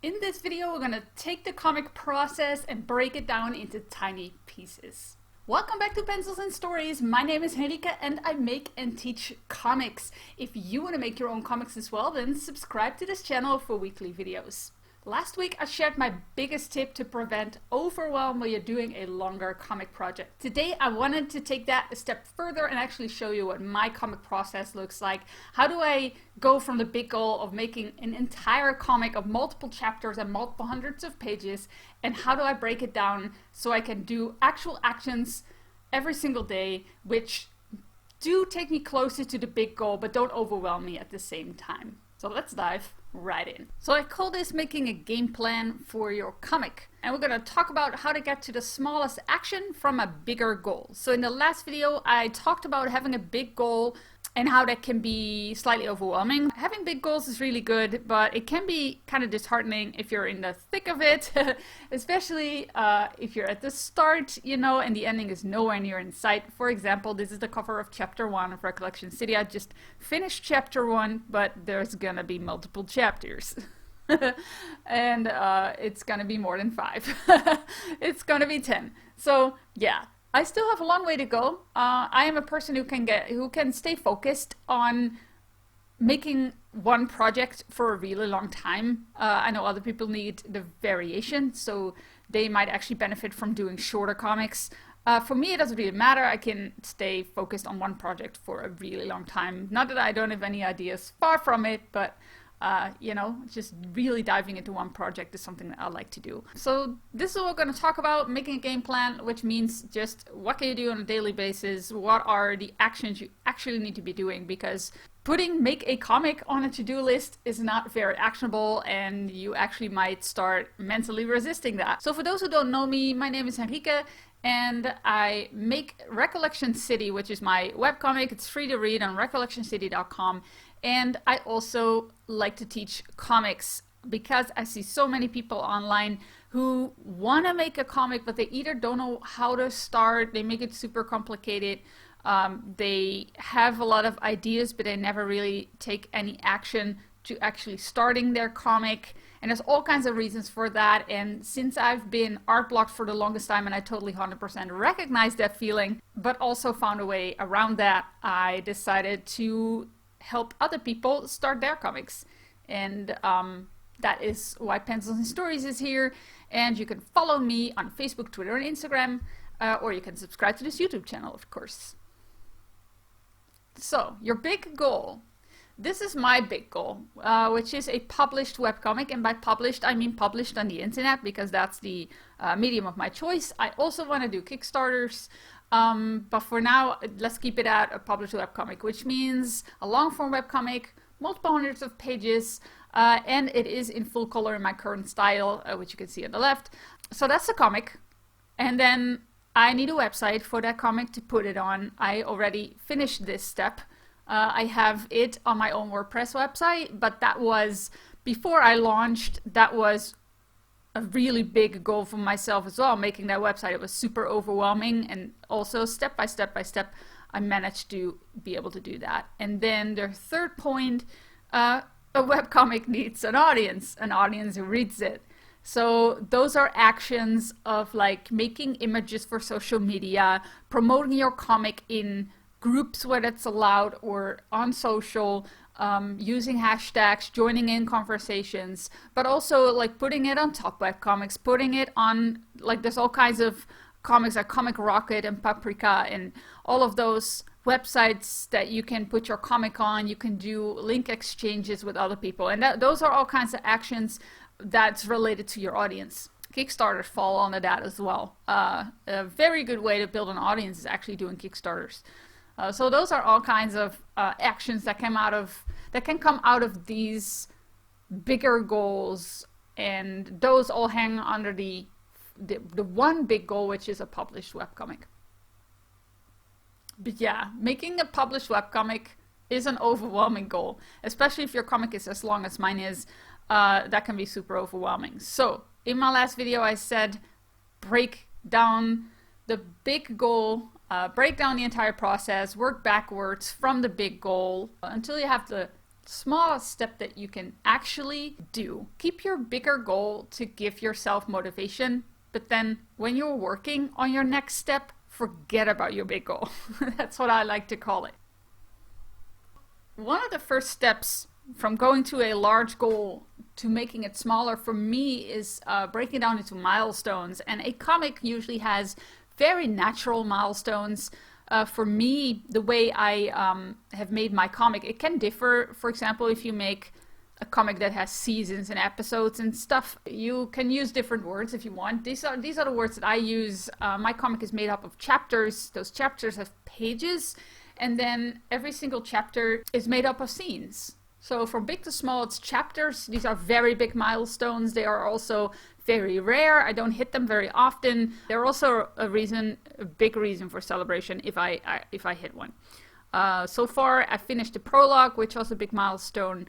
In this video, we're gonna take the comic process and break it down into tiny pieces. Welcome back to Pencils and Stories. My name is Henrike and I make and teach comics. If you want to make your own comics as well, then subscribe to this channel for weekly videos. Last week I shared my biggest tip to prevent overwhelm while you're doing a longer comic project. Today I wanted to take that a step further and actually show you what my comic process looks like. How do I go from the big goal of making an entire comic of multiple chapters and multiple hundreds of pages, and how do I break it down so I can do actual actions every single day which do take me closer to the big goal but don't overwhelm me at the same time. So let's dive right in. So I call this making a game plan for your comic. And we're going to talk about how to get to the smallest action from a bigger goal. So in the last video, I talked about having a big goal and how that can be slightly overwhelming. Having big goals is really good, but it can be kind of disheartening if you're in the thick of it, especially if you're at the start, you know, and the ending is nowhere near in sight. For example, this is the cover of Chapter 1 of Recollection City. I just finished Chapter 1, but there's gonna be multiple chapters. And it's gonna be more than 5. It's gonna be 10. So yeah. I still have a long way to go. I am a person who can stay focused on making one project for a really long time. I know other people need the variation, so they might actually benefit from doing shorter comics. For me, it doesn't really matter. I can stay focused on one project for a really long time. Not that I don't have any ideas, far from it, but you know, just really diving into one project is something that I like to do. So this is what we're going to talk about, making a game plan, which means just what can you do on a daily basis? What are the actions you actually need to be doing? Because putting make a comic on a to-do list is not very actionable, and you actually might start mentally resisting that. So for those who don't know me, my name is Henrike, and I make Recollection City, which is my webcomic. It's free to read on recollectioncity.com. And I also like to teach comics because I see so many people online who want to make a comic, but they either don't know how to start, they make it super complicated, they have a lot of ideas, but they never really take any action to actually starting their comic. And there's all kinds of reasons for that. And since I've been art blocked for the longest time, and I totally 100% recognize that feeling, but also found a way around that, I decided to help other people start their comics. And that is why Pencils and Stories is here. And you can follow me on Facebook, Twitter, and Instagram, or you can subscribe to this YouTube channel, of course. So, your big goal. This is my big goal, which is a published webcomic. And by published, I mean published on the internet, because that's the medium of my choice. I also want to do Kickstarters. But for now, let's keep it at a published webcomic, which means a long-form webcomic, multiple hundreds of pages, and it is in full color in my current style, which you can see on the left. So that's the comic. And then I need a website for that comic to put it on. I already finished this step. I have it on my own WordPress website, but that was, before I launched, that was a really big goal for myself as well, making that website. It was super overwhelming, and also step by step I managed to be able to do that. And then the third point, a webcomic needs an audience who reads it. So those are actions of like making images for social media, promoting your comic in groups where that's allowed or on social, using hashtags, joining in conversations, but also like putting it on top webcomics, putting it on, like there's all kinds of comics like Comic Rocket and Paprika and all of those websites that you can put your comic on. You can do link exchanges with other people, and those are all kinds of actions that's related to your audience. Kickstarters fall under that as well. A very good way to build an audience is actually doing Kickstarters. So those are all kinds of actions that can come out of these bigger goals, and those all hang under the one big goal, which is a published webcomic. But yeah, making a published webcomic is an overwhelming goal, especially if your comic is as long as mine is. That can be super overwhelming. So in my last video I said break down the big goal, break down the entire process, work backwards from the big goal until you have the smallest step that you can actually do. Keep your bigger goal to give yourself motivation, but then when you're working on your next step, forget about your big goal. That's what I like to call it. One of the first steps from going to a large goal to making it smaller for me is breaking it down into milestones. And a comic usually has very natural milestones. For me, the way I have made my comic, it can differ. For example, if you make a comic that has seasons and episodes and stuff, you can use different words if you want. These are the words that I use. My comic is made up of chapters. Those chapters have pages, and then every single chapter is made up of scenes. So from big to small, it's chapters. These are very big milestones. They are also very rare. I don't hit them very often. They're also a big reason for celebration if I hit one. So far, I finished the prologue, which was a big milestone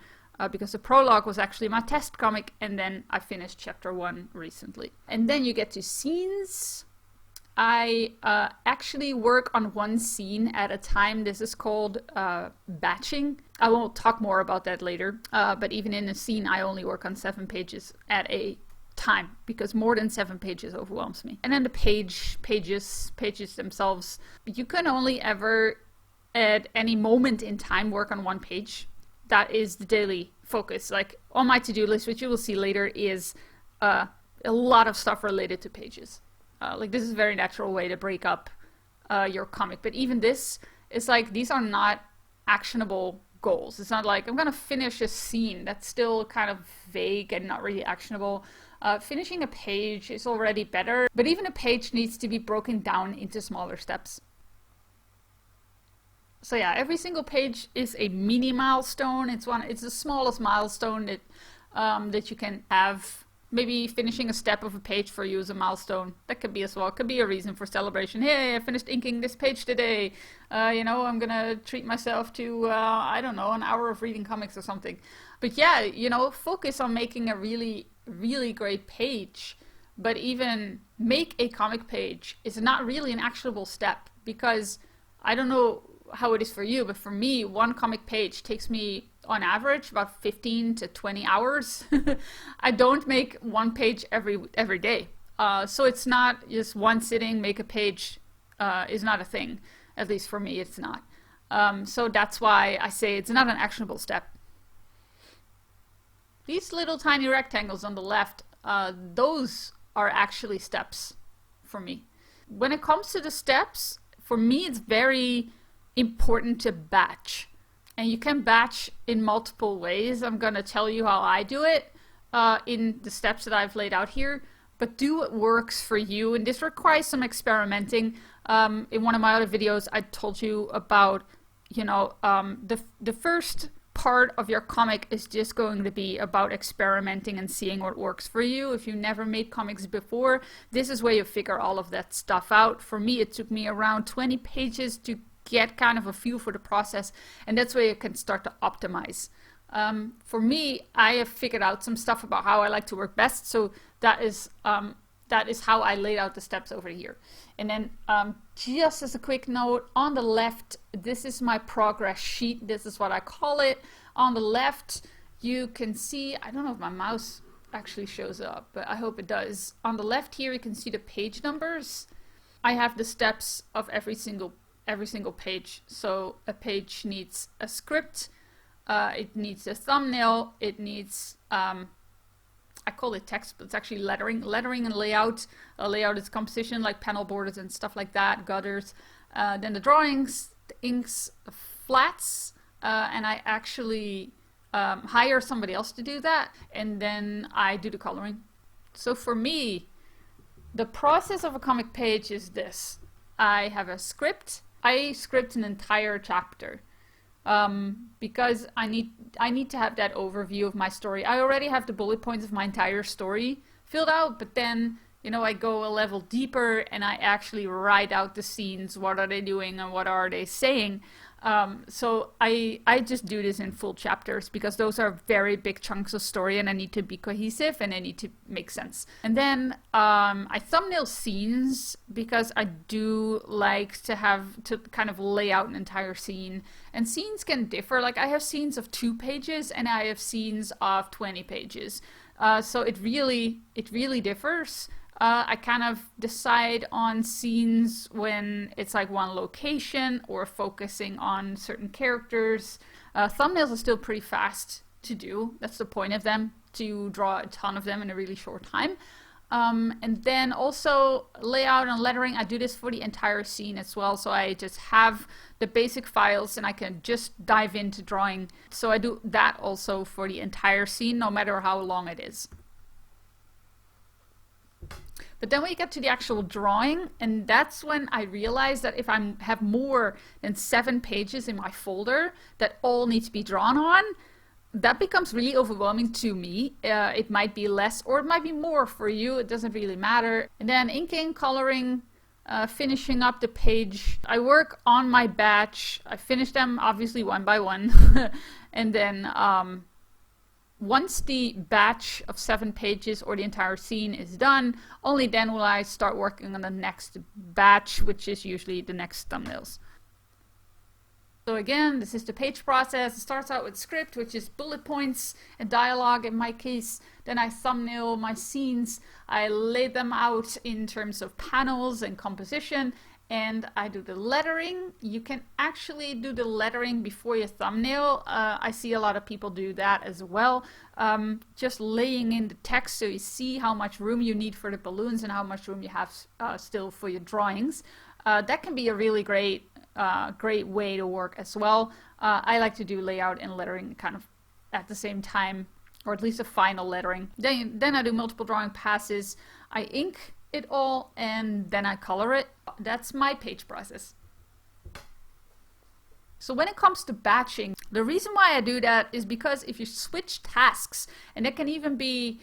because the prologue was actually my test comic, and then I finished chapter 1 recently. And then you get to scenes. I actually work on one scene at a time. This is called batching. I will talk more about that later. But even in a scene, I only work on 7 pages at a time because more than 7 pages overwhelms me. And then the pages themselves, you can only ever at any moment in time work on 1 page. That is the daily focus. Like on my to-do list, which you will see later, is a lot of stuff related to pages. Like this is a very natural way to break up your comic. But even this is like, these are not actionable goals. It's not like I'm gonna finish a scene. That's still kind of vague and not really actionable. Finishing a page is already better, but even a page needs to be broken down into smaller steps. So yeah, every single page is a mini milestone. It's the smallest milestone that you can have. Maybe finishing a step of a page for you is a milestone. That could be as well. It could be a reason for celebration. Hey, I finished inking this page today. I'm gonna treat myself to, I don't know, an hour of reading comics or something. But yeah, focus on making a really, really great page. But even make a comic page is not really an actionable step, because I don't know how it is for you, but for me, 1 comic page takes me on average about 15 to 20 hours. I don't make 1 page every day. So it's not just one sitting, make a page is not a thing. At least for me, it's not. So that's why I say it's not an actionable step. These little tiny rectangles on the left, those are actually steps for me. When it comes to the steps, for me, it's very important to batch. And you can batch in multiple ways. I'm going to tell you how I do it in the steps that I've laid out here. But do what works for you. And this requires some experimenting. In one of my other videos, I told you about, the first part of your comic is just going to be about experimenting and seeing what works for you. If you never made comics before, this is where you figure all of that stuff out. For me, it took me around 20 pages to get kind of a feel for the process, and that's where you can start to optimize. For me, I have figured out some stuff about how I like to work best, so that is how I laid out the steps over here. And then just as a quick note, on the left, this is my progress sheet. This is what I call it. On the left, you can see, I don't know if my mouse actually shows up, but I hope it does. On the left here, you can see the page numbers. I have the steps of every single page. So a page needs a script, it needs a thumbnail, it needs I call it text, but it's actually lettering and layout. Layout is composition, like panel borders and stuff like that, gutters. Then the drawings, the inks, the flats, and I actually hire somebody else to do that, and then I do the coloring. So for me, the process of a comic page is this. I have a script. I script an entire chapter because I need to have that overview of my story. I already have the bullet points of my entire story filled out, but then I go a level deeper and I actually write out the scenes. What are they doing and what are they saying? So I just do this in full chapters because those are very big chunks of story and I need to be cohesive and I need to make sense. And then I thumbnail scenes because I do like to have to kind of lay out an entire scene. And scenes can differ. Like I have scenes of 2 pages and I have scenes of 20 pages. So it really differs. I kind of decide on scenes when it's like one location or focusing on certain characters. Thumbnails are still pretty fast to do. That's the point of them, to draw a ton of them in a really short time. And then also layout and lettering, I do this for the entire scene as well. So I just have the basic files and I can just dive into drawing. So I do that also for the entire scene, no matter how long it is. But then we get to the actual drawing, and that's when I realize that if I have more than 7 pages in my folder that all need to be drawn on, that becomes really overwhelming to me. It might be less or it might be more for you. It doesn't really matter. And then inking, coloring, finishing up the page. I work on my batch. I finish them obviously one by one. And then once the batch of 7 pages or the entire scene is done, only then will I start working on the next batch, which is usually the next thumbnails. So again, this is the page process. It starts out with script, which is bullet points and dialogue in my case. Then I thumbnail my scenes. I lay them out in terms of panels and composition. And I do the lettering. You can actually do the lettering before your thumbnail. I see a lot of people do that as well. Just laying in the text so you see how much room you need for the balloons and how much room you have still for your drawings. That can be a really great way to work as well. I like to do layout and lettering kind of at the same time, or at least a final lettering. Then I do multiple drawing passes. I ink it all and then I color it. That's my page process. So when it comes to batching, the reason why I do that is because if you switch tasks, and it can even be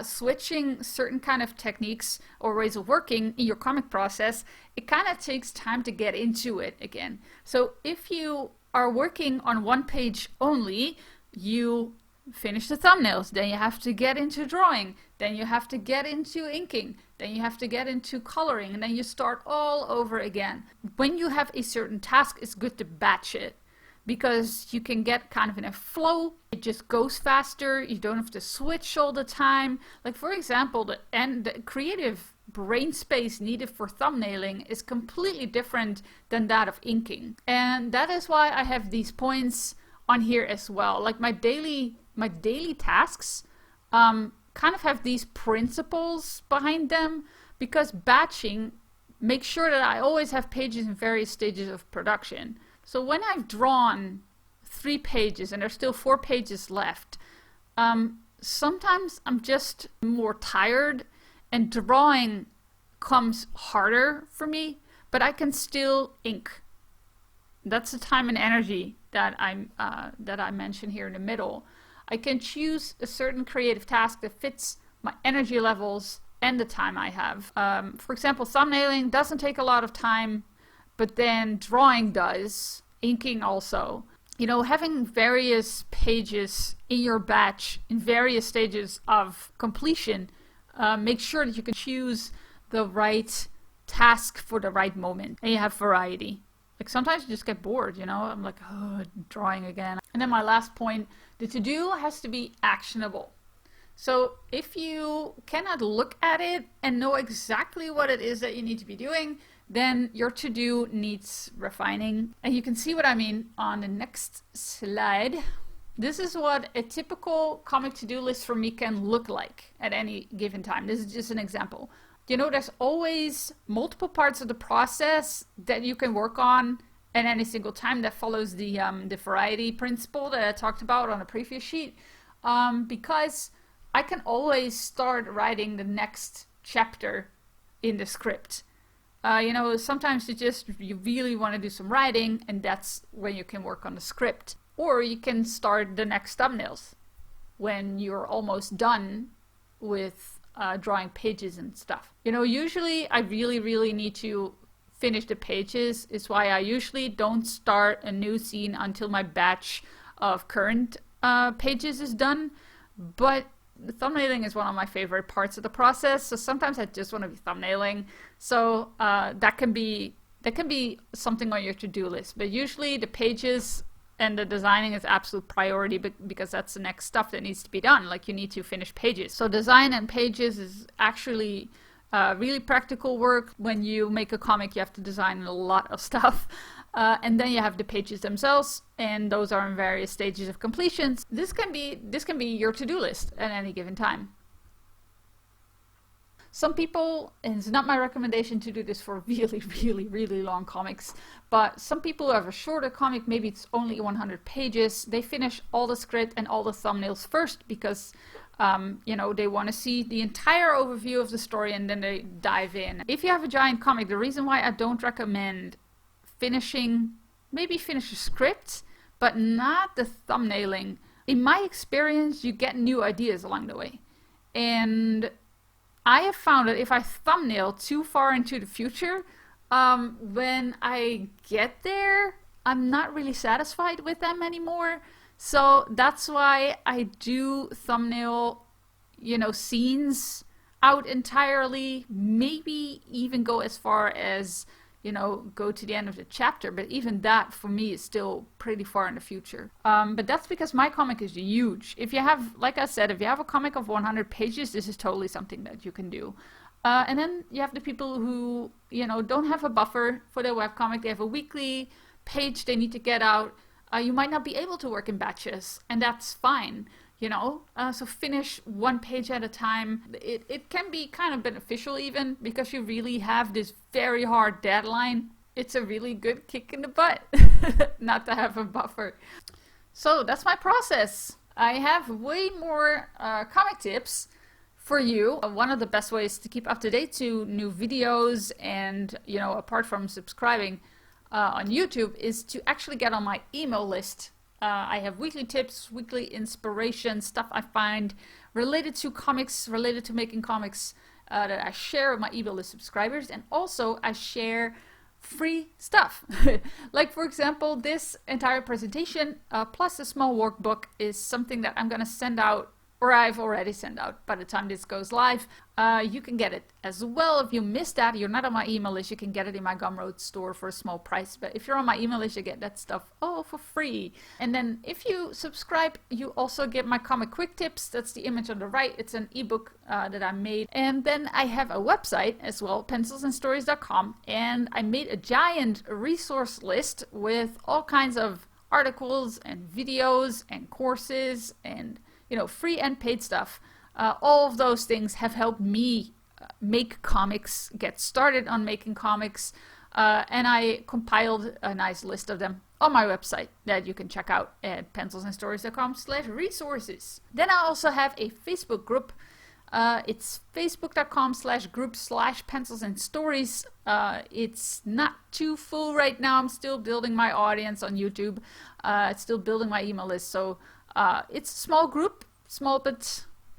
switching certain kind of techniques or ways of working in your comic process, it kind of takes time to get into it again. So if you are working on one page only, you finish the thumbnails, then you have to get into drawing, then you have to get into inking, then you have to get into coloring, and then you start all over again. When you have a certain task, it's good to batch it because you can get kind of in a flow. It just goes faster. You don't have to switch all the time. Like for example, the creative brain space needed for thumbnailing is completely different than that of inking. And that is why I have these points on here as well. Like my daily tasks kind of have these principles behind them, because batching makes sure that I always have pages in various stages of production. So when I've drawn 3 pages and there's still 4 pages left, sometimes I'm just more tired and drawing comes harder for me, but I can still ink. That's the time and energy that I mention here in the middle. I can choose a certain creative task that fits my energy levels and the time I have. For example, thumbnailing doesn't take a lot of time, but then drawing does, inking also. You know, having various pages in your batch in various stages of completion, make sure that you can choose the right task for the right moment and you have variety. Like sometimes you just get bored, you know, I'm like, oh, drawing again. And then my last point, the to-do has to be actionable. So if you cannot look at it and know exactly what it is that you need to be doing, then your to-do needs refining. And you can see what I mean on the next slide. This is what a typical comic to-do list for me can look like at any given time. This is just an example. You know, there's always multiple parts of the process that you can work on at any single time. That follows the variety principle that I talked about on a previous sheet. Because I can always start writing the next chapter in the script. You know, sometimes you really want to do some writing, and that's when you can work on the script. Or you can start the next thumbnails when you're almost done with drawing pages and stuff. You know, usually I really need to finish the pages. Is why I usually don't start a new scene until my batch of current pages is done. But the thumbnailing is one of my favorite parts of the process, so sometimes I just want to be thumbnailing. So that can be something on your to-do list. But usually the pages and the designing is absolute priority because that's the next stuff that needs to be done. Like, you need to finish pages. So design and pages is actually really practical work. When you make a comic, you have to design a lot of stuff. And then you have the pages themselves, and those are in various stages of completion. This can be your to-do list at any given time. Some people, and it's not my recommendation to do this for really, really, really long comics, but some people who have a shorter comic, maybe it's only 100 pages, they finish all the script and all the thumbnails first because you know, they want to see the entire overview of the story and then they dive in. If you have a giant comic, the reason why I don't recommend finishing, maybe finish the script, but not the thumbnailing. In my experience, you get new ideas along the way. And I have found that if I thumbnail too far into the future, when I get there, I'm not really satisfied with them anymore. So that's why I do thumbnail, you know, scenes out entirely, maybe even go as far as, you know, go to the end of the chapter, but even that for me is still pretty far in the future. But that's because my comic is huge. If you have, like I said, if you have a comic of 100 pages, this is totally something that you can do. And then you have the people who, you know, don't have a buffer for their webcomic. They have a weekly page they need to get out. You might not be able to work in batches, and that's fine. You know, so finish one page at a time. It can be kind of beneficial even because you really have this very hard deadline. It's a really good kick in the butt not to have a buffer. So that's my process. I have way more comic tips for you. One of the best ways to keep up to date to new videos and, you know, apart from subscribing on YouTube is to actually get on my email list. I have weekly tips, weekly inspiration, stuff I find related to comics, related to making comics that I share with my email list subscribers. And also I share free stuff. Like, for example, this entire presentation plus a small workbook is something that I'm going to send out, or I've already sent out by the time this goes live. You can get it as well. If you missed that, you're not on my email list, you can get it in my Gumroad store for a small price. But if you're on my email list, you get that stuff all for free. And then if you subscribe, you also get my comic quick tips. That's the image on the right. It's an ebook that I made. And then I have a website as well, pencilsandstories.com. And I made a giant resource list with all kinds of articles and videos and courses and, you know, free and paid stuff. All of those things have helped me make comics, get started on making comics, and I compiled a nice list of them on my website that you can check out at pencilsandstories.com/resources. Then I also have a Facebook group. It's facebook.com/group/pencilsandstories. It's not too full right now. I'm still building my audience on YouTube. It's still building my email list. So it's a small group, small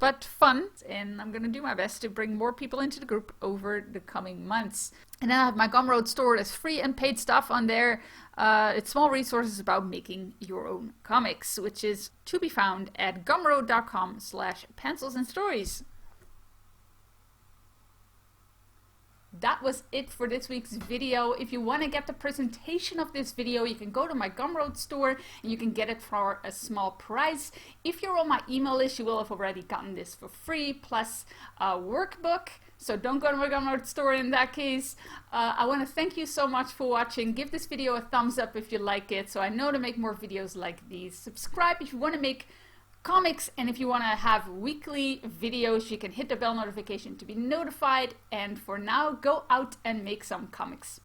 but fun, and I'm gonna do my best to bring more people into the group over the coming months. And then I have my Gumroad store. There's free and paid stuff on there. It's small resources about making your own comics, which is to be found at gumroad.com/pencilsandstories. That was it for this week's video. If you want to get the presentation of this video, you can go to my Gumroad store and you can get it for a small price. If you're on my email list, you will have already gotten this for free, plus a workbook. So don't go to my Gumroad store in that case. I want to thank you so much for watching. Give this video a thumbs up if you like it, so I know to make more videos like these. Subscribe if you want to make comics, and if you want to have weekly videos, you can hit the bell notification to be notified. And for now, go out and make some comics.